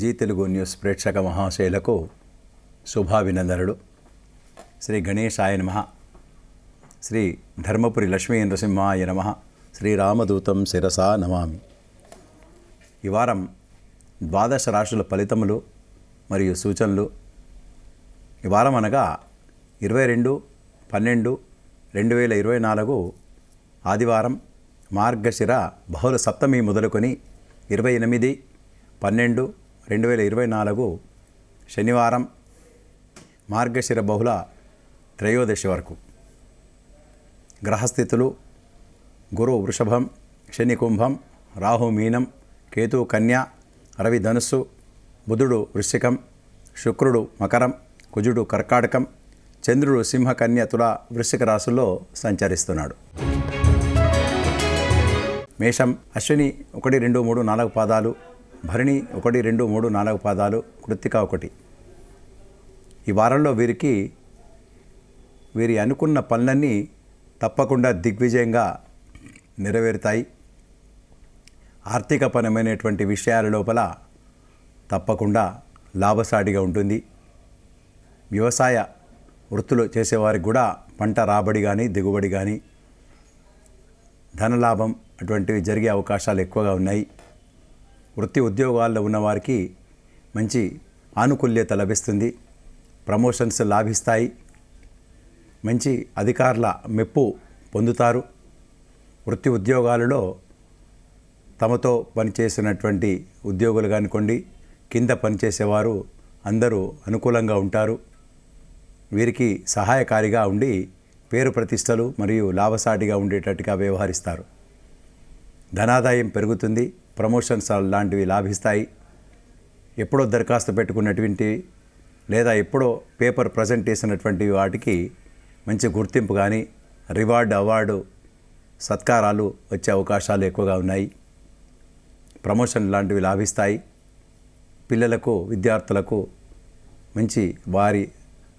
G Telugu news ప్రేక్షక మహాశయులకు శుభాభినందనలు. శ్రీ గణేశాయ నమః. శ్రీ ధర్మపురి లక్ష్మీ నరసింహాయ నమః. శ్రీరామదూతం శిరసా నమామి. ఈ వారం ద్వాదశ రాశుల ఫలితములు మరియు సూచనలు. ఈ వారం అనగా 22/12/2024 ఆదివారం మార్గశిర బహుళ సప్తమి మొదలుకొని 28/12/2024 శనివారం మార్గశిర బహుళ త్రయోదశి వరకు. గ్రహస్థితులు: గురు వృషభం, శని కుంభం, రాహు మీనం, కేతు కన్యా, రవి ధనుస్సు, బుధుడు వృశ్చికం, శుక్రుడు మకరం, కుజుడు కర్కాటకం, చంద్రుడు సింహ, కన్య, తుల, వృశ్చిక రాశుల్లో సంచరిస్తున్నాడు. మేషం: అశ్విని 1, 2, 3, 4 పాదాలు, భరణి 1, 2, 3, 4 పాదాలు, కృత్తిక 1. ఈ వారంలో వీరి అనుకున్న పనులన్నీ తప్పకుండా దిగ్విజయంగా నెరవేరుతాయి. ఆర్థికపరమైనటువంటి విషయాల లోపల తప్పకుండా లాభసాటిగా ఉంటుంది. వ్యవసాయ వృత్తులు చేసేవారికి కూడా పంట రాబడి కానీ దిగుబడి కానీ ధనలాభం అటువంటివి జరిగే అవకాశాలు ఎక్కువగా ఉన్నాయి. వృత్తి ఉద్యోగాల్లో ఉన్నవారికి మంచి ఆనుకూల్యత లభిస్తుంది. ప్రమోషన్స్ లాభిస్తాయి. మంచి అధికారుల మెప్పు పొందుతారు. వృత్తి ఉద్యోగాలలో తమతో పనిచేసినటువంటి ఉద్యోగులు కానివ్వండి, కింద పనిచేసేవారు అందరూ అనుకూలంగా ఉంటారు. వీరికి సహాయకారిగా ఉండి పేరు ప్రతిష్టలు మరియు లాభసాటిగా ఉండేటట్టుగా వ్యవహరిస్తారు. ధనాదాయం పెరుగుతుంది. ప్రమోషన్స్ లాంటివి లాభిస్తాయి. ఎప్పుడో దరఖాస్తు పెట్టుకున్నటువంటి లేదా ఎప్పుడో పేపర్ ప్రజెంట్ చేసినటువంటి వాటికి మంచి గుర్తింపు కానీ రివార్డు, అవార్డు, సత్కారాలు వచ్చే అవకాశాలు ఎక్కువగా ఉన్నాయి. ప్రమోషన్ లాంటివి లాభిస్తాయి. పిల్లలకు, విద్యార్థులకు మంచి వారి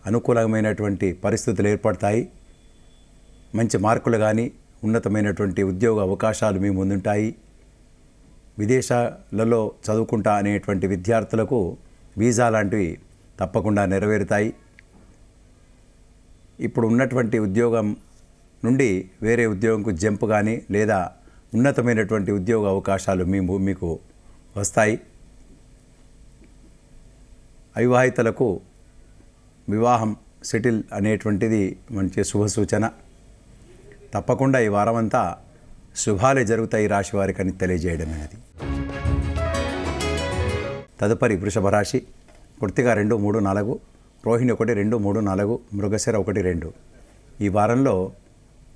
అనుకూలమైనటువంటి పరిస్థితులు ఏర్పడతాయి. మంచి మార్కులు కానీ ఉన్నతమైనటువంటి ఉద్యోగ అవకాశాలు మీ ముందుంటాయి. విదేశాలలో చదువుకుంటా అనేటువంటి విద్యార్థులకు వీసా లాంటివి తప్పకుండా నెరవేరుతాయి. ఇప్పుడు ఉన్నటువంటి ఉద్యోగం నుండి వేరే ఉద్యోగంకు జంప్ కానీ లేదా ఉన్నతమైనటువంటి ఉద్యోగ అవకాశాలు మీకు వస్తాయి. అవివాహితులకు వివాహం సెటిల్ అనేటువంటిది మంచి శుభ సూచన. తప్పకుండా ఈ వారమంతా శుభాలే జరుగుతాయి రాశి వారికి అని తెలియజేయడమైనది. తదుపరి వృషభ రాశి. కృత్తిక 2, 3, 4, రోహిణి 1, 2, 3, 4, మృగశిర 1, 2. ఈ వారంలో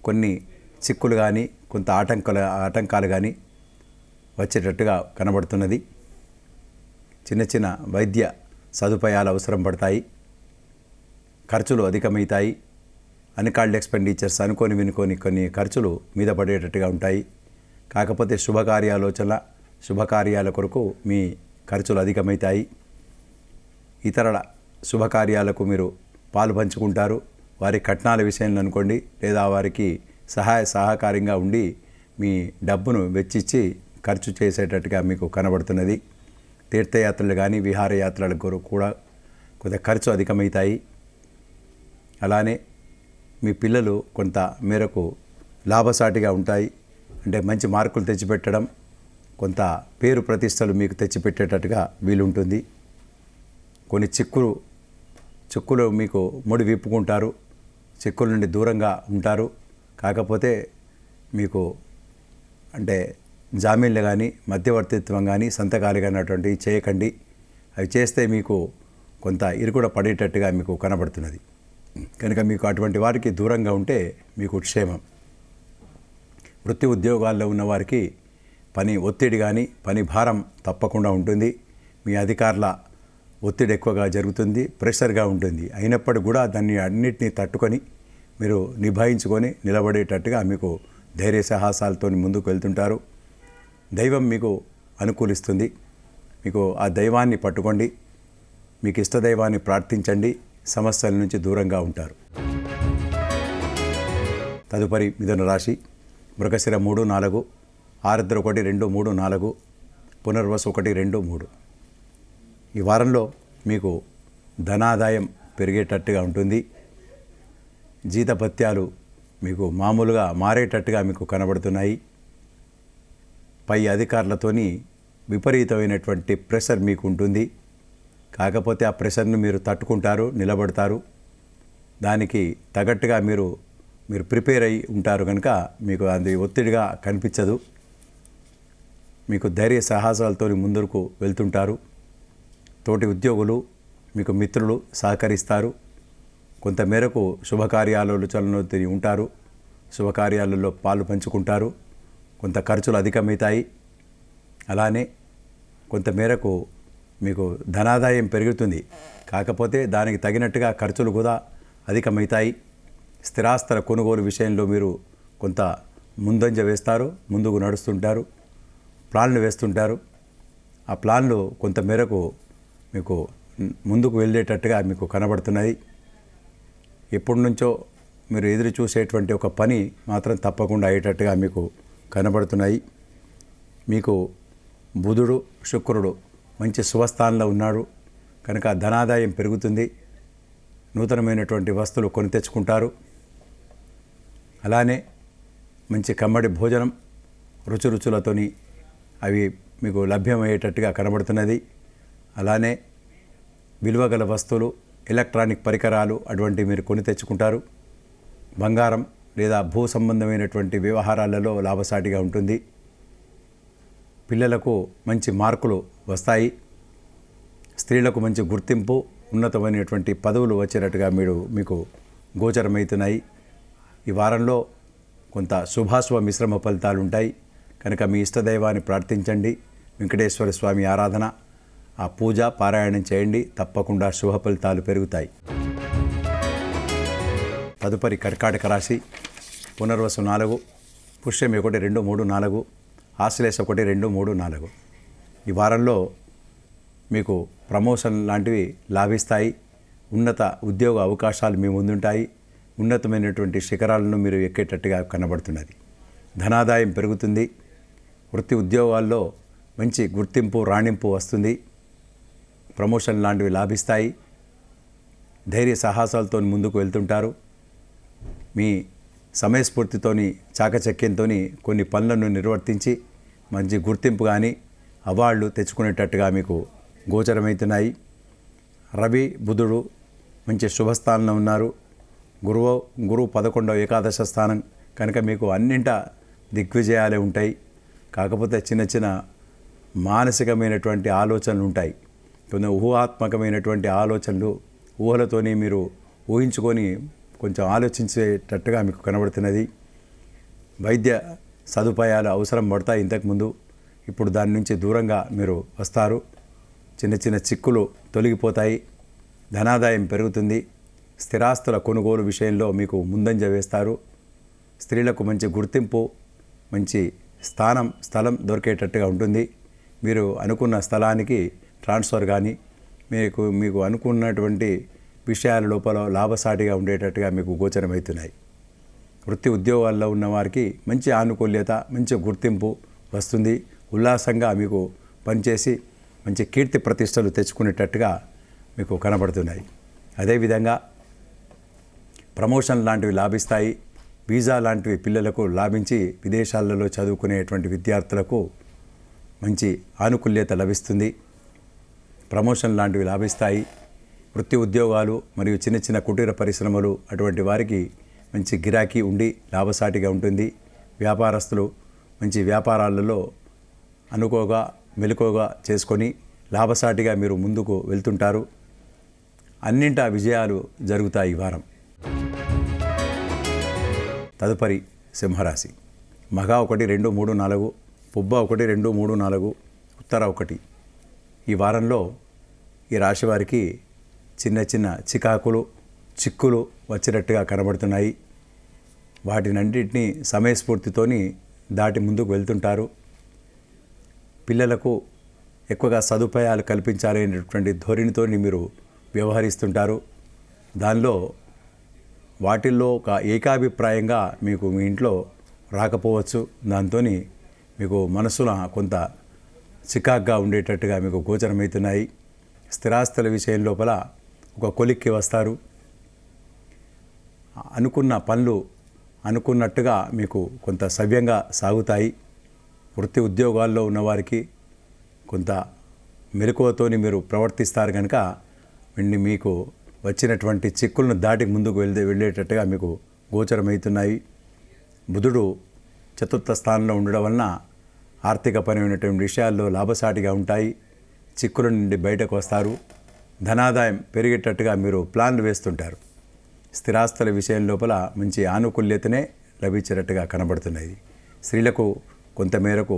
కొన్ని చిక్కులు కానీ కొంత ఆటంకాలు కానీ వచ్చేటట్టుగా కనబడుతున్నది. చిన్న చిన్న వైద్య సదుపాయాలు అవసరం పడతాయి. ఖర్చులు అధికమవుతాయి. అన్కాల్డ్ ఎక్స్పెండిచర్స్, అనుకోని వినుకొని కొన్ని ఖర్చులు మీద పడేటట్టుగా ఉంటాయి. కాకపోతే శుభకార్యాల కొరకు మీ ఖర్చులు అధికమవుతాయి. ఇతరుల శుభకార్యాలకు మీరు పాలు పంచుకుంటారు. వారి కట్నాల విషయంలో అనుకోండి లేదా వారికి సహకారంగా ఉండి మీ డబ్బును వెచ్చిచ్చి ఖర్చు చేసేటట్టుగా మీకు కనబడుతున్నది. తీర్థయాత్రలు కానీ విహారయాత్రలకు కూడా కొంత ఖర్చు అధికమవుతాయి. అలానే మీ పిల్లలు కొంత మేరకు లాభసాటిగా ఉంటాయి. అంటే మంచి మార్కులు తెచ్చిపెట్టడం, కొంత పేరు ప్రతిష్టలు మీకు తెచ్చిపెట్టేటట్టుగా వీలుంటుంది. కొన్ని చిక్కులు మీకు ముడి విప్పుకుంటారు. చిక్కుల నుండి దూరంగా ఉంటారు. కాకపోతే మీకు అంటే జామీన్లు కానీ మధ్యవర్తిత్వం కానీ సంతకాలు కానీ అటువంటివి చేయకండి. అవి చేస్తే మీకు కొంత ఇరుకుడ పడేటట్టుగా మీకు కనబడుతున్నది. కనుక మీకు అటువంటి వారికి దూరంగా ఉంటే మీకు క్షేమం. వృత్తి ఉద్యోగాల్లో ఉన్నవారికి పని ఒత్తిడి కానీ పని భారం తప్పకుండా ఉంటుంది. మీ అధికారుల ఒత్తిడి ఎక్కువగా జరుగుతుంది. ప్రెషర్గా ఉంటుంది. అయినప్పటికీ కూడా దాన్ని అన్నిటినీ తట్టుకొని మీరు నిభాయించుకొని నిలబడేటట్టుగా మీకు ధైర్య సాహసాలతో ముందుకు వెళ్తుంటారు. దైవం మీకు అనుకూలిస్తుంది. మీకు ఆ దైవాన్ని పట్టుకోండి. మీకు ఇష్టదైవాన్ని ప్రార్థించండి. సమస్యల నుంచి దూరంగా ఉంటారు. తదుపరి మిథున రాశి. మృగశిర 3, 4, ఆరుద్ర 1, 2, 3, 4, పునర్వసు 1, 2, 3. ఈ వారంలో మీకు ధనాదాయం పెరిగేటట్టుగా ఉంటుంది. జీతభత్యాలు మీకు మామూలుగా మారేటట్టుగా మీకు కనబడుతున్నాయి. పై అధికారులతోని విపరీతమైనటువంటి ప్రెషర్ మీకు ఉంటుంది. కాకపోతే ఆ ప్రెషర్ను మీరు తట్టుకుంటారు, నిలబడతారు. దానికి తగ్గట్టుగా మీరు ప్రిపేర్ అయి ఉంటారు కనుక మీకు అది ఒత్తిడిగా కనిపించదు. మీకు ధైర్య సాహసాలతో ముందుకు వెళ్తుంటారు. తోటి ఉద్యోగులు మీకు మిత్రులు సహకరిస్తారు. కొంతమేరకు శుభకార్యాలలో ఉంటారు. శుభకార్యాలలో పాలు పంచుకుంటారు. కొంత ఖర్చులు అధికమవుతాయి. అలానే కొంతమేరకు మీకు ధనాదాయం పెరుగుతుంది. కాకపోతే దానికి తగినట్టుగా ఖర్చులు కూడా అధికమవుతాయి. స్థిరాస్తుల కొనుగోలు విషయంలో మీరు కొంత ముందంజ వేస్తారు, ముందుకు నడుస్తుంటారు, ప్లాన్లు వేస్తుంటారు. ఆ ప్లాన్లు కొంతమేరకు మీకు ముందుకు వెళ్ళేటట్టుగా మీకు కనబడుతున్నాయి. ఎప్పటి నుంచో మీరు ఎదురు చూసేటువంటి ఒక పని మాత్రం తప్పకుండా అయ్యేటట్టుగా మీకు కనబడుతున్నాయి. మీకు బుధుడు శుక్రుడు మంచి శుభస్థానంలో ఉన్నాడు కనుక ధనాదాయం పెరుగుతుంది. నూతనమైనటువంటి వస్తువులు కొని తెచ్చుకుంటారు. అలానే మంచి కమ్మడి భోజనం రుచులతోని అవి మీకు లభ్యమయ్యేటట్టుగా కనబడుతున్నది. అలానే విలువగల వస్తువులు, ఎలక్ట్రానిక్ పరికరాలు అటువంటివి మీరు కొని తెచ్చుకుంటారు. బంగారం లేదా భూ సంబంధమైనటువంటి వ్యవహారాలలో లాభసాటిగా ఉంటుంది. పిల్లలకు మంచి మార్కులు వస్తాయి. స్త్రీలకు మంచి గుర్తింపు, ఉన్నతమైనటువంటి పదవులు వచ్చేటట్టుగా మీకు గోచరమవుతున్నాయి. ఈ వారంలో కొంత శుభాశుభ మిశ్రమ ఫలితాలు ఉంటాయి కనుక మీ ఇష్టదైవాన్ని ప్రార్థించండి. వెంకటేశ్వర స్వామి ఆరాధన, ఆ పూజ పారాయణం చేయండి. తప్పకుండా శుభ ఫలితాలు పెరుగుతాయి. తదుపరి కర్కాటక రాశి. పునర్వసు 4, పుష్యమి 1, 2, 3, 4, ఆశ్లేష 1, 2, 3, 4. ఈ వారంలో మీకు ప్రమోషన్ లాంటివి లాభిస్తాయి. ఉన్నత ఉద్యోగ అవకాశాలు మీ ముందుంటాయి. ఉన్నతమైనటువంటి శిఖరాలను మీరు ఎక్కేటట్టుగా కనబడుతున్నది. ధనాదాయం పెరుగుతుంది. వృత్తి ఉద్యోగాల్లో మంచి గుర్తింపు, రాణింపు వస్తుంది. ప్రమోషన్ లాంటివి లాభిస్తాయి. ధైర్య సాహసాలతో ముందుకు వెళ్తుంటారు. మీ సమయస్ఫూర్తితోని, చాకచక్యంతో కొన్ని పనులను నిర్వర్తించి మంచి గుర్తింపు కానీ అవార్డులు తెచ్చుకునేటట్టుగా మీకు గోచరమవుతున్నాయి. రవి బుధుడు మంచి శుభస్థానంలో ఉన్నారు. గురువు 11వ ఏకాదశ స్థానం కనుక మీకు అన్నింట దిగ్విజయాలే ఉంటాయి. కాకపోతే చిన్న చిన్న మానసికమైనటువంటి ఆలోచనలు ఉంటాయి. కొన్ని ఊహాత్మకమైనటువంటి ఆలోచనలు, ఊహలతోని మీరు ఊహించుకొని కొంచెం ఆలోచించేటట్టుగా మీకు కనబడుతున్నది. వైద్య సదుపాయాలు అవసరం పడతాయి ఇంతకుముందు. ఇప్పుడు దాని నుంచి దూరంగా మీరు వస్తారు. చిన్న చిన్న చిక్కులు తొలగిపోతాయి. ధనాదాయం పెరుగుతుంది. స్థిరాస్తుల కొనుగోలు విషయంలో మీకు ముందంజ వేస్తారు. స్త్రీలకు మంచి గుర్తింపు, మంచి స్థలం దొరికేటట్టుగా ఉంటుంది. మీరు అనుకున్న స్థలానికి ట్రాన్స్ఫర్ కానీ మీకు అనుకున్నటువంటి విషయాల లోపల లాభసాటిగా ఉండేటట్టుగా మీకు గోచరమవుతున్నాయి. వృత్తి ఉద్యోగాల్లో ఉన్న వారికి మంచి ఆనుకూల్యత, మంచి గుర్తింపు వస్తుంది. ఉల్లాసంగా మీకు పనిచేసి మంచి కీర్తి ప్రతిష్టలు తెచ్చుకునేటట్టుగా మీకు కనబడుతున్నాయి. అదేవిధంగా ప్రమోషన్ లాంటివి లాభిస్తాయి. వీసా లాంటివి పిల్లలకు లాభించి విదేశాలలో చదువుకునేటువంటి విద్యార్థులకు మంచి ఆనుకూల్యత లభిస్తుంది. ప్రమోషన్ లాంటివి లాభిస్తాయి. వృత్తి ఉద్యోగాలు మరియు చిన్న చిన్న కుటీర పరిశ్రమలు అటువంటి వారికి మంచి గిరాకీ ఉండి లాభసాటిగా ఉంటుంది. వ్యాపారస్తులు మంచి వ్యాపారాలలో మెలకువగా చేసుకొని లాభసాటిగా మీరు ముందుకు వెళ్తుంటారు. అన్నింటా విజయాలు జరుగుతాయి ఈ వారం. తదుపరి సింహరాశి. మగ 1, 2, 3, 4, పుబ్బ 1, 2, 3, 4, ఉత్తర 1. ఈ వారంలో ఈ రాశి వారికి చిన్న చిన్న చిక్కులు వచ్చినట్టుగా కనబడుతున్నాయి. వాటినన్నింటినీ సమయస్ఫూర్తితోని దాటి ముందుకు వెళ్తుంటారు. పిల్లలకు ఎక్కువగా సదుపాయాలు కల్పించాలనేటువంటి ధోరణితో మీరు వ్యవహరిస్తుంటారు. దానిలో వాటిల్లో ఒక ఏకాభిప్రాయంగా మీకు మీ ఇంట్లో రాకపోవచ్చు. దాంతో మీకు మనసులో కొంత చికాగ్గా ఉండేటట్టుగా మీకు గోచరమవుతున్నాయి. స్థిరాస్తుల విషయం లోపల ఒక కొలిక్కి వస్తారు. అనుకున్న పనులు అనుకున్నట్టుగా మీకు కొంత సవ్యంగా సాగుతాయి. వృత్తి ఉద్యోగాల్లో ఉన్నవారికి కొంత మెలకువతోని మీరు ప్రవర్తిస్తారు కనుక మీకు వచ్చినటువంటి చిక్కులను దాటి ముందుకు వెళ్ళేటట్టుగా మీకు గోచరమవుతున్నాయి. బుధుడు చతుర్థ స్థానంలో ఉండడం వలన ఆర్థికపరమైనటువంటి విషయాల్లో లాభసాటిగా ఉంటాయి. చిక్కుల నుండి బయటకు వస్తారు. ధనాదాయం పెరిగేటట్టుగా మీరు ప్లాన్లు వేస్తుంటారు. స్థిరాస్తుల విషయం లోపల మంచి ఆనుకూల్యతనే లభించేటట్టుగా కనబడుతున్నది. స్త్రీలకు కొంతమేరకు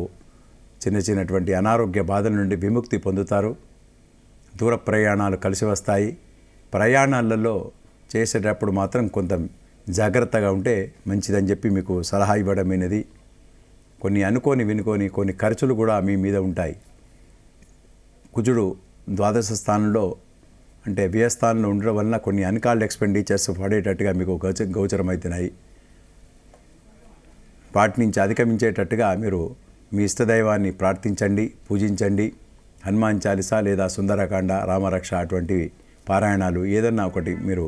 చిన్నటువంటి అనారోగ్య బాధల నుండి విముక్తి పొందుతారు. దూర ప్రయాణాలు కలిసి వస్తాయి. ప్రయాణాలలో చేసేటప్పుడు మాత్రం కొంత జాగ్రత్తగా ఉంటే మంచిదని చెప్పి మీకు సలహా ఇవ్వడమైనది. కొన్ని వినుకొని కొన్ని ఖర్చులు కూడా మీ మీద ఉంటాయి. కుజుడు ద్వాదశ స్థానంలో అంటే వ్యయస్థానంలో ఉండడం వలన కొన్ని అన్కాల్డ్ ఎక్స్పెండిచర్స్ పడేటట్టుగా మీకు గోచరమవుతున్నాయి. వాటి నుంచి అధిగమించేటట్టుగా మీరు మీ ఇష్టదైవాన్ని ప్రార్థించండి, పూజించండి. హనుమాన్ చాలీసా లేదా సుందరకాండ, రామరక్ష అటువంటివి పారాయణాలు ఏదన్నా ఒకటి మీరు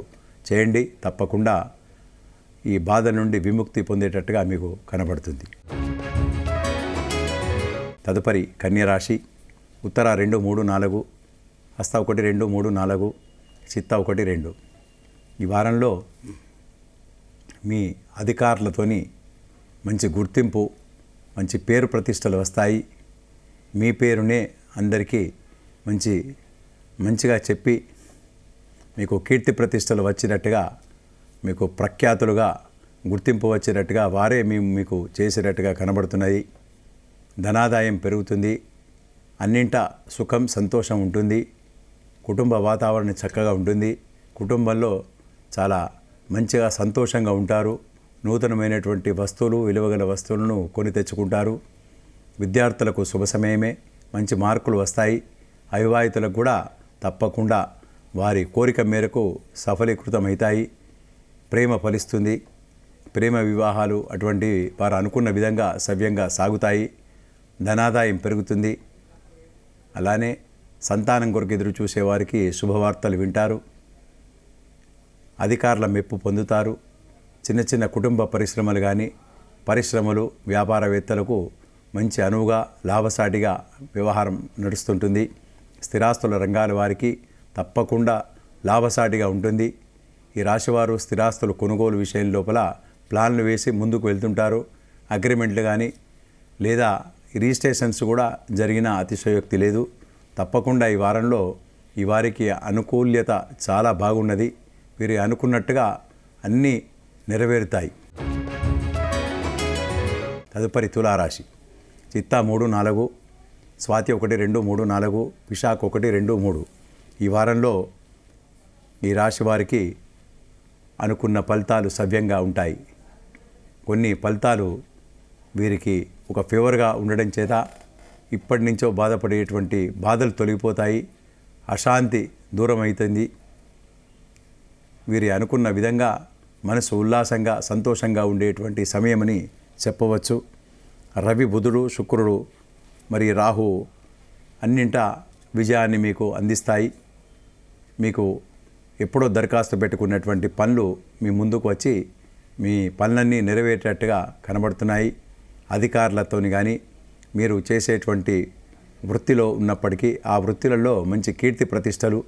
చేయండి. తప్పకుండా ఈ బాధ నుండి విముక్తి పొందేటట్టుగా మీకు కనబడుతుంది. తదుపరి కన్యరాశి. ఉత్తర 2, 3, 4, హస్త 1, 2, 3, 4, చిత్త 1, 2. ఈ వారంలో మీ అధికారులతోని మంచి గుర్తింపు, మంచి పేరు ప్రతిష్టలు వస్తాయి. మీ పేరునే అందరికీ మంచిగా చెప్పి మీకు కీర్తి ప్రతిష్టలు వచ్చినట్టుగా, మీకు ప్రఖ్యాతులుగా గుర్తింపు వచ్చేటట్టుగా వారే మీకు చేసేటట్టుగా కనబడుతున్నది. ధనాదాయం పెరుగుతుంది. అన్నింటా సుఖం, సంతోషం ఉంటుంది. కుటుంబ వాతావరణం చక్కగా ఉంటుంది. కుటుంబంలో చాలా మంచిగా సంతోషంగా ఉంటారు. నూతనమైనటువంటి వస్తువులు, విలువగల వస్తువులను కొని తెచ్చుకుంటారు. విద్యార్థులకు శుభ సమయమే, మంచి మార్కులు వస్తాయి. అవివాహితులకు కూడా తప్పకుండా వారి కోరిక మేరకు సఫలీకృతమవుతాయి. ప్రేమ ఫలిస్తుంది. ప్రేమ వివాహాలు అటువంటివి వారు అనుకున్న విధంగా సవ్యంగా సాగుతాయి. ధనాదాయం పెరుగుతుంది. అలానే సంతానం కొరకు ఎదురు చూసేవారికి శుభవార్తలు వింటారు. అధికారుల మెప్పు పొందుతారు. చిన్న కుటుంబ పరిశ్రమలు కానీ పరిశ్రమలు, వ్యాపారవేత్తలకు మంచి అనువుగా లాభసాటిగా వ్యవహారం నడుస్తుంటుంది. స్థిరాస్తుల రంగాల వారికి తప్పకుండా లాభసాటిగా ఉంటుంది. ఈ రాశివారు స్థిరాస్తులు కొనుగోలు విషయం లోపల ప్లాన్లు వేసి ముందుకు వెళ్తుంటారు. అగ్రిమెంట్లు కానీ లేదా రిజిస్ట్రేషన్స్ కూడా జరిగిన అతిశయోక్తి లేదు. తప్పకుండా ఈ వారంలో ఈ వారికి అనుకూల్యత చాలా బాగున్నది. వీరు అనుకున్నట్టుగా అన్నీ నెరవేరుతాయి. తదుపరి తులారాశి. చిత్త 3, 4, స్వాతి 1, 2, 3, 4, విశాఖ 1, 2, 3. ఈ వారంలో ఈ రాశి వారికి అనుకున్న ఫలితాలు సవ్యంగా ఉంటాయి. కొన్ని ఫలితాలు వీరికి ఒక ఫేవర్గా ఉండడం చేత ఇప్పటి నుంచో బాధపడేటువంటి బాధలు తొలగిపోతాయి. అశాంతి దూరం అవుతుంది. వీరి అనుకున్న విధంగా మనసు ఉల్లాసంగా సంతోషంగా ఉండేటువంటి సమయమని చెప్పవచ్చు. రవి, బుధుడు, శుక్రుడు మరి రాహు అన్నింటా విజయాన్ని మీకు అందిస్తాయి. మీకు ఎప్పుడో దరఖాస్తు పెట్టుకున్నటువంటి పనులు మీ ముందుకు వచ్చి మీ పనులన్నీ నెరవేరేటట్టుగా కనబడుతున్నాయి. అధికారులతోని కానీ మీరు చేసేటువంటి వృత్తిలో ఉన్నప్పటికీ ఆ వృత్తులలో మంచి కీర్తి ప్రతిష్టలు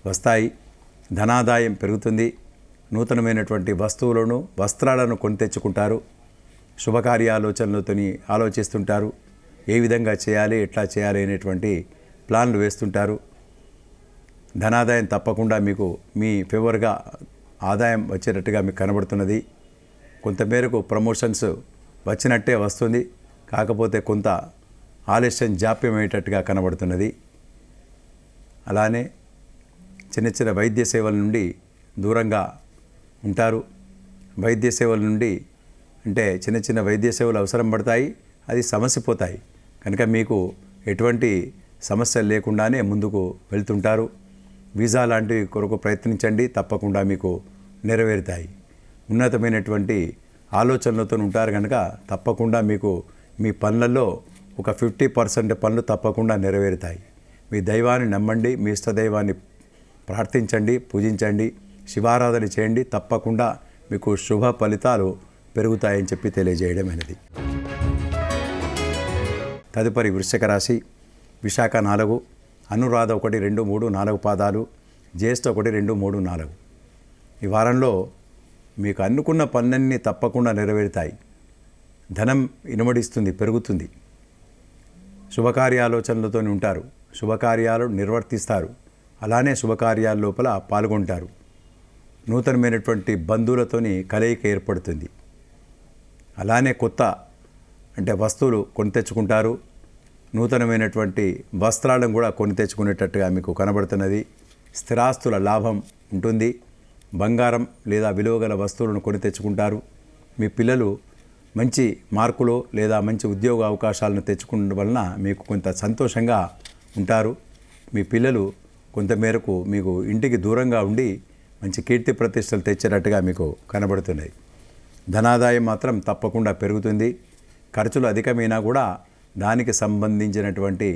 వస్తాయి. ధనాదాయం పెరుగుతుంది. నూతనమైనటువంటి వస్తువులను, వస్త్రాలను కొని తెచ్చుకుంటారు. శుభకార్యాలోచనలతో ఆలోచిస్తుంటారు. ఏ విధంగా చేయాలి, ఎట్లా చేయాలి అనేటువంటి ప్లాన్లు వేస్తుంటారు. ధనాదాయం తప్పకుండా మీకు మీ ఫేవర్గా ఆదాయం వచ్చేటట్టుగా మీకు కనబడుతున్నది. కొంతమేరకు ప్రమోషన్స్ వచ్చినట్టే వస్తుంది. కాకపోతే కొంత ఆలస్యం, జాప్యం అయ్యేటట్టుగా కనబడుతున్నది. అలానే చిన్న వైద్య సేవల నుండి దూరంగా ఉంటారు. వైద్య సేవల నుండి అంటే చిన్న వైద్య సేవలు అవసరం పడతాయి. అది సమసిపోతాయి. కనుక మీకు ఎటువంటి సమస్యలు లేకుండానే ముందుకు వెళ్తుంటారు. వీసా లాంటివి కొరకు ప్రయత్నించండి. తప్పకుండా మీకు నెరవేరుతాయి. ఉన్నతమైనటువంటి ఆలోచనలతో ఉంటారు కనుక తప్పకుండా మీకు మీ పనులలో ఒక 50% పనులు తప్పకుండా నెరవేరుతాయి. మీ దైవాన్ని నమ్మండి, మీ ఇష్టదైవాన్ని ప్రార్థించండి, పూజించండి, శివారాధన చేయండి. తప్పకుండా మీకు శుభ ఫలితాలు పెరుగుతాయని చెప్పి తెలియజేయడమైనది. తదుపరి వృశ్చిక రాశి. విశాఖ 4, అనురాధ 1, 2, 3, 4 పాదాలు, జ్యేష్ఠ 1, 2, 3, 4. ఈ వారంలో మీకు అనుకున్న పనులన్నీ తప్పకుండా నెరవేరుతాయి. ధనం ఇనుమడిస్తుంది, పెరుగుతుంది. శుభకార్యాలోచనలతో ఉంటారు, శుభకార్యాలు నిర్వర్తిస్తారు. అలానే శుభకార్యాల లోపల పాల్గొంటారు. నూతనమైనటువంటి బంధువులతోని కలయిక ఏర్పడుతుంది. అలానే కొత్త వస్తువులు కొని తెచ్చుకుంటారు. నూతనమైనటువంటి వస్త్రాలను కూడా కొని తెచ్చుకునేటట్టుగా మీకు కనబడుతున్నది. స్థిరాస్తుల లాభం ఉంటుంది. బంగారం లేదా విలువగల వస్తువులను కొని తెచ్చుకుంటారు. మీ పిల్లలు మంచి మార్కులు లేదా మంచి ఉద్యోగ అవకాశాలను తెచ్చుకోవడం వలన మీకు కొంత సంతోషంగా ఉంటారు. మీ పిల్లలు కొంతమేరకు మీకు ఇంటికి దూరంగా ఉండి మంచి కీర్తి ప్రతిష్టలు తెచ్చేటట్టుగా మీకు కనబడుతున్నాయి. ధనాదాయం మాత్రం తప్పకుండా పెరుగుతుంది. ఖర్చులు అధికమైనా కూడా దానికి సంబంధించినటువంటి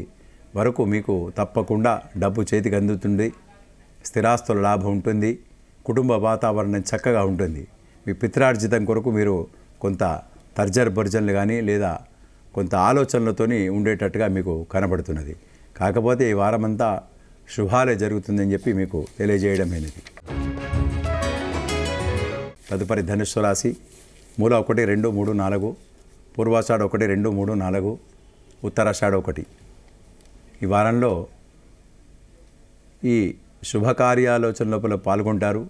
వరకు మీకు తప్పకుండా డబ్బు చేతికి అందుతుంది. స్థిరాస్తుల లాభం ఉంటుంది. కుటుంబ వాతావరణం చక్కగా ఉంటుంది. మీ పిత్రార్జితం కొరకు మీరు కొంత తర్జన భర్జనలు కానీ లేదా కొంత ఆలోచనలతోని ఉండేటట్టుగా మీకు కనబడుతున్నది. కాకపోతే ఈ వారమంతా శుభాలే జరుగుతుందని చెప్పి మీకు తెలియజేయడమైనది. తదుపరి ధనుస్సు రాశి. మూల 1, 2, 3, 4, పూర్వాషాఢ 1, 2, 3, 4, ఉత్తరాషాఢ 1. ఈ వారంలో ఈ శుభకార్యాలోచన లోపల పాల్గొంటారు.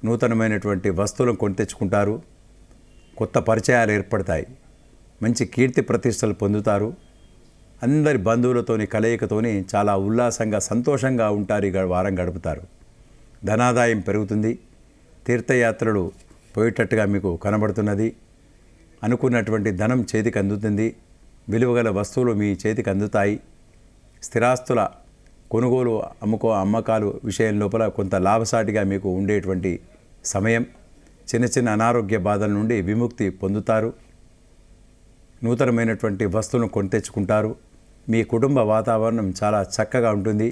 నూతనమైనటువంటి వస్తువులను కొని తెచ్చుకుంటారు. కొత్త పరిచయాలు ఏర్పడతాయి. మంచి కీర్తి ప్రతిష్టలు పొందుతారు. అందరి బంధువులతోని కలయికతోని చాలా ఉల్లాసంగా సంతోషంగా ఉంటారు. ఈ వారం గడుపుతారు. ధనాదాయం పెరుగుతుంది. తీర్థయాత్రలు పోయేటట్టుగా మీకు కనబడుతున్నది. అనుకున్నటువంటి ధనం చేతికి అందుతుంది. విలువగల వస్తువులు మీ చేతికి అందుతాయి. స్థిరాస్తుల కొనుగోలు అమ్మకాలు విషయం లోపల కొంత లాభసాటిగా మీకు ఉండేటువంటి సమయం. చిన్న చిన్న అనారోగ్య బాధల నుండి విముక్తి పొందుతారు. నూతనమైనటువంటి వస్తువులను కొని తెచ్చుకుంటారు. మీ కుటుంబ వాతావరణం చాలా చక్కగా ఉంటుంది.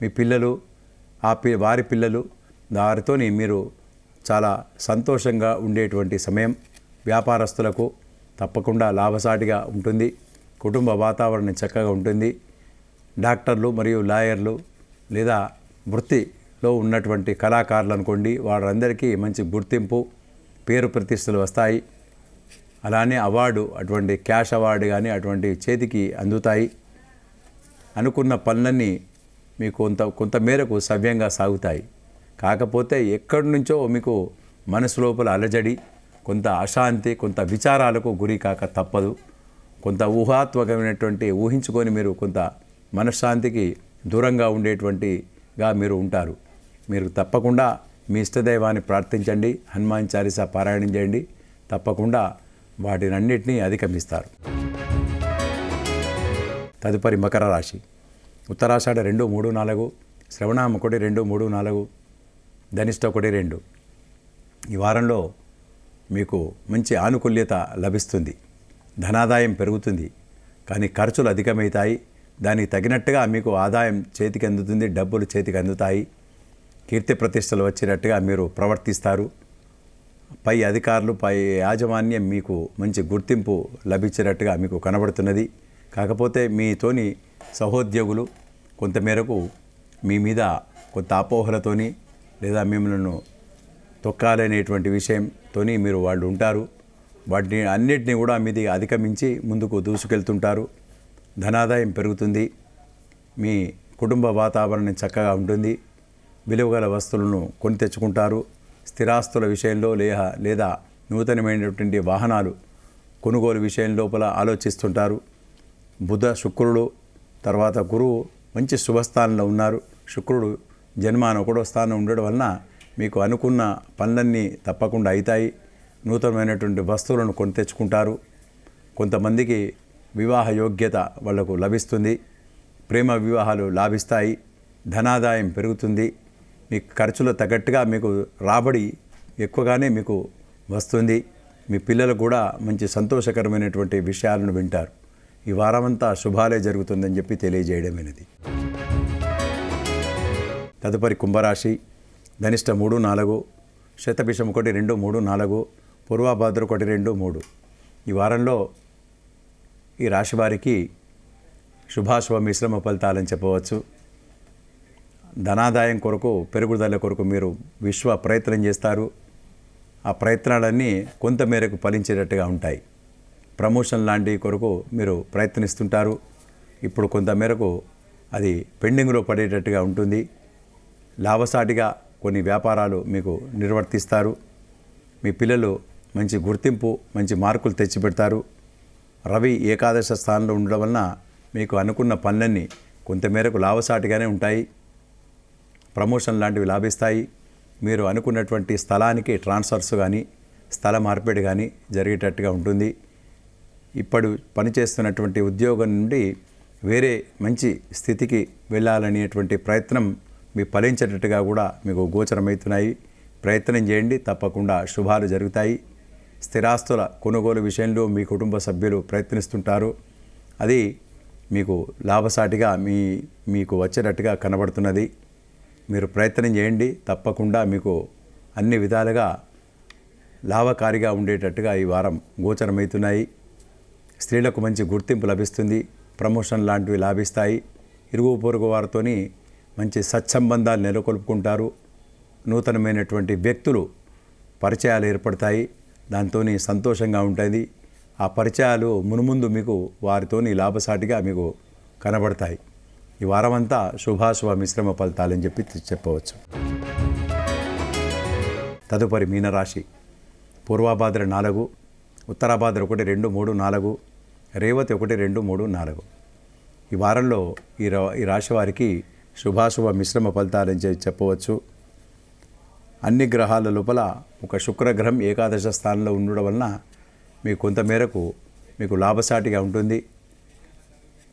మీ పిల్లలు వారి పిల్లలు వారితోని మీరు చాలా సంతోషంగా ఉండేటువంటి సమయం. వ్యాపారస్తులకు తప్పకుండా లాభసాటిగా ఉంటుంది. కుటుంబ వాతావరణం చక్కగా ఉంటుంది. డాక్టర్లు మరియు లాయర్లు లేదా వృత్తిలో ఉన్నటువంటి కళాకారులు అనుకోండి, వారందరికీ మంచి గుర్తింపు, పేరు ప్రతిష్టలు వస్తాయి. అలానే అవార్డు, అటువంటి క్యాష్ అవార్డు కానీ అటువంటి చేతికి అందుతాయి. అనుకున్న పనులన్నీ మీకు కొంత మేరకు సవ్యంగా సాగుతాయి. కాకపోతే ఎక్కడి నుంచో మీకు మనసు లోపల అలజడి, కొంత అశాంతి, కొంత విచారాలకు గురి కాక తప్పదు. కొంత ఊహాత్మకమైనటువంటి ఊహించుకొని మీరు కొంత మనశ్శాంతికి దూరంగా ఉండేటువంటిగా మీరు ఉంటారు. మీరు తప్పకుండా మీ ఇష్టదైవాన్ని ప్రార్థించండి. హనుమాన్ చాలీసా పారాయణం చేయండి. తప్పకుండా వాటినన్నిటినీ అధిగమిస్తారు. తదుపరి మకర రాశి. ఉత్తరాషాఢ 2, 3, 4, శ్రవణామ 1, 2, 3, 4, ధనిష్ట 1, 2. ఈ వారంలో మీకు మంచి ఆనుకూల్యత లభిస్తుంది. ధనాదాయం పెరుగుతుంది. కానీ ఖర్చులు అధికమవుతాయి. దానికి తగినట్టుగా మీకు ఆదాయం చేతికి అందుతుంది. డబ్బులు చేతికి అందుతాయి. కీర్తి ప్రతిష్టలు వచ్చినట్టుగా మీరు ప్రవర్తిస్తారు. పై అధికారులు, పై యాజమాన్యం మీకు మంచి గుర్తింపు లభించినట్టుగా మీకు కనబడుతున్నది. కాకపోతే మీతోని సహోద్యోగులు కొంతమేరకు మీ మీద కొంత అపోహలతోని లేదా మిమ్మల్ని తొక్కాలనేటువంటి విషయంతో మీరు వాళ్ళు ఉంటారు. వాటిని అన్నిటినీ కూడా మీది అధిగమించి ముందుకు దూసుకెళ్తుంటారు. ధనాదాయం పెరుగుతుంది. మీ కుటుంబ వాతావరణం చక్కగా ఉంటుంది. విలువగల వస్తువులను కొని తెచ్చుకుంటారు. స్థిరాస్తుల విషయంలో లేదా నూతనమైనటువంటి వాహనాలు కొనుగోలు విషయం లోపల ఆలోచిస్తుంటారు. బుధ, శుక్రుడు, తర్వాత గురువు మంచి శుభస్థానంలో ఉన్నారు. శుక్రుడు జన్మాన 1వ స్థానం ఉండడం వలన మీకు అనుకున్న పనులన్నీ తప్పకుండా అవుతాయి. నూతనమైనటువంటి వస్తువులను కొని తెచ్చుకుంటారు. కొంతమందికి వివాహ యోగ్యత వాళ్లకు లభిస్తుంది. ప్రేమ వివాహాలు లాభిస్తాయి. ధనాదాయం పెరుగుతుంది. మీ ఖర్చులు తగ్గట్టుగా మీకు రాబడి ఎక్కువగానే మీకు వస్తుంది. మీ పిల్లలు కూడా మంచి సంతోషకరమైనటువంటి విషయాలను వింటారు. ఈ వారమంతా శుభాలే జరుగుతుందని చెప్పి తెలియజేయడమైనది. తదుపరి కుంభరాశి ధనిష్ట 3, 4, శతభిషం 1, 2, 3, 4, పూర్వభాద్ర 1, 2, 3. ఈ వారంలో ఈ రాశి వారికి శుభాశుభ మిశ్రమ ఫలితాలని చెప్పవచ్చు. ధనాదాయం కొరకు, పెరుగుదల కొరకు మీరు విశ్వ ప్రయత్నం చేస్తారు. ఆ ప్రయత్నాలన్నీ కొంతమేరకు ఫలించేటట్టుగా ఉంటాయి. ప్రమోషన్ లాంటి కొరకు మీరు ప్రయత్నిస్తుంటారు. ఇప్పుడు కొంతమేరకు అది పెండింగ్లో పడేటట్టుగా ఉంటుంది. లాభసాటిగా కొన్ని వ్యాపారాలు మీకు నిర్వర్తిస్తారు. మీ పిల్లలు మంచి గుర్తింపు, మంచి మార్కులు తెచ్చిపెడతారు. రవి ఏకాదశ స్థానంలో ఉండడం వలన మీకు అనుకున్న పనులన్నీ కొంతమేరకు లాభసాటిగానే ఉంటాయి. ప్రమోషన్ లాంటివి లాభిస్తాయి. మీరు అనుకున్నటువంటి స్థలానికి ట్రాన్స్ఫర్స్ కానీ, స్థల మార్పిడి కానీ జరిగేటట్టుగా ఉంటుంది. ఇప్పుడు పనిచేస్తున్నటువంటి ఉద్యోగం నుండి వేరే మంచి స్థితికి వెళ్ళాలనేటువంటి ప్రయత్నం మీ ఫలించేటట్టుగా కూడా మీకు గోచరమవుతున్నాయి. ప్రయత్నం చేయండి, తప్పకుండా శుభాలు జరుగుతాయి. స్థిరాస్తుల కొనుగోలు విషయంలో మీ కుటుంబ సభ్యులు ప్రయత్నిస్తుంటారు. అది మీకు లాభసాటిగా మీకు వచ్చేటట్టుగా కనబడుతున్నది. మీరు ప్రయత్నం చేయండి, తప్పకుండా మీకు అన్ని విధాలుగా లాభకారిగా ఉండేటట్టుగా ఈ వారం గోచరమవుతున్నాయి. స్త్రీలకు మంచి గుర్తింపు లభిస్తుంది. ప్రమోషన్ లాంటివి లాభిస్తాయి. ఇరుగు పొరుగు వారితోని మంచి సత్సంబంధాలు నెలకొల్పుకుంటారు. నూతనమైనటువంటి వ్యక్తులు పరిచయాలు ఏర్పడతాయి. దాంతో సంతోషంగా ఉంటుంది. ఆ పరిచయాలు మునుముందు మీకు వారితోని లాభసాటిగా మీకు కనబడతాయి. ఈ వారమంతా శుభాశుభ మిశ్రమ ఫలితాలని చెప్పవచ్చు. తదుపరి మీనరాశి పూర్వభాద్ర 4, ఉత్తరాభాద్ర 1, 2, 3, 4, రేవతి 1, 2, 3, 4. ఈ వారంలో ఈ రాశి వారికి శుభాశుభ మిశ్రమ ఫలితాలని చెప్పవచ్చు. అన్ని గ్రహాల లోపల ఒక శుక్రగ్రహం ఏకాదశ స్థానంలో ఉండడం వలన మీకు కొంతమేరకు మీకు లాభసాటిగా ఉంటుంది.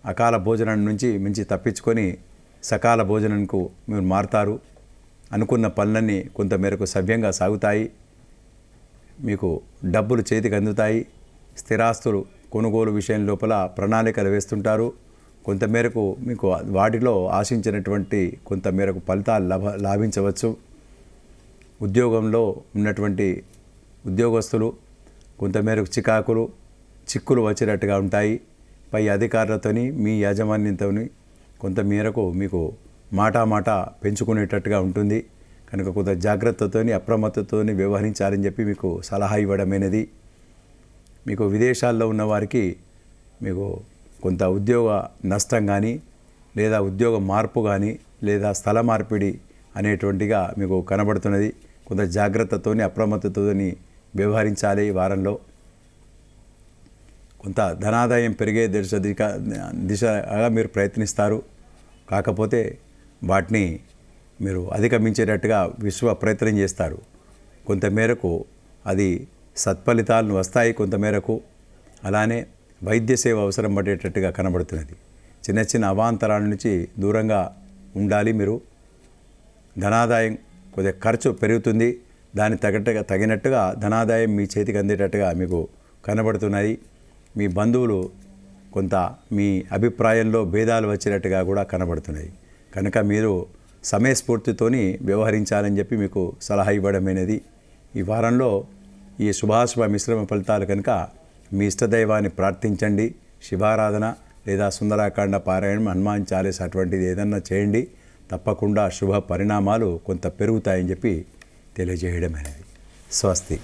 అకాల భోజనం నుంచి మంచి తప్పించుకొని సకాల భోజనంకు మీరు మారుతారు. అనుకున్న పనులన్నీ కొంతమేరకు సవ్యంగా సాగుతాయి. మీకు డబ్బులు చేతికి అందుతాయి. స్థిరాస్తులు కొనుగోలు విషయం లోపల ప్రణాళికలు వేస్తుంటారు. కొంతమేరకు మీకు వాటిలో ఆశించినటువంటి కొంతమేరకు ఫలితాలు లాభించవచ్చు. ఉద్యోగంలో ఉన్నటువంటి ఉద్యోగస్తులు కొంతమేరకు చిక్కులు వచ్చేటట్టుగా ఉంటాయి. పై అధికారులతోని, మీ యాజమాన్యంతోని కొంతమేరకు మీకు మాట పెంచుకునేటట్టుగా ఉంటుంది. కనుక కొంత జాగ్రత్తతోని, అప్రమత్తతోని వ్యవహరించాలని చెప్పి మీకు సలహా ఇవ్వడమైనది. మీకు విదేశాల్లో ఉన్న వారికి మీకు కొంత ఉద్యోగ నష్టం కానీ, లేదా ఉద్యోగ మార్పు కానీ, లేదా స్థల మార్పిడి అనేటువంటిగా మీకు కనబడుతున్నది. కొంత జాగ్రత్తతోని, అప్రమత్తతోని వ్యవహరించాలి. ఈ వారంలో కొంత ధనాదాయం పెరిగే దిశగా మీరు ప్రయత్నిస్తారు. కాకపోతే వాటిని మీరు అధిగమించేటట్టుగా విశ్వ ప్రయత్నం చేస్తారు. కొంతమేరకు అది సత్ఫలితాలను వస్తాయి. కొంతమేరకు అలానే వైద్య సేవ అవసరం పడేటట్టుగా కనబడుతున్నది. చిన్న చిన్న అవాంతరాల నుంచి దూరంగా ఉండాలి. మీరు ధనాదాయం కొద్దిగా ఖర్చు పెరుగుతుంది. దాని తగినట్టుగా ధనాదాయం మీ చేతికి అందేటట్టుగా మీకు కనబడుతున్నాయి. మీ బంధువులు కొంత మీ అభిప్రాయంలో భేదాలు వచ్చేటట్టుగా కూడా కనబడుతున్నాయి. కనుక మీరు సమయస్ఫూర్తితోని వ్యవహరించాలని చెప్పి మీకు సలహా ఇవ్వడమైనది. ఈ వారంలో ఈ శుభాశుభ మిశ్రమ ఫలితాలు కనుక మీ ఇష్టదైవాన్ని ప్రార్థించండి. శివారాధన లేదా సుందరాకాండ పారాయణం, హనుమాన్ చాలీసా అటువంటిది ఏదన్నా చేయండి. తప్పకుండా శుభ పరిణామాలు కొంత పెరుగుతాయని చెప్పి తెలియజేయడం అనేది. స్వస్తి.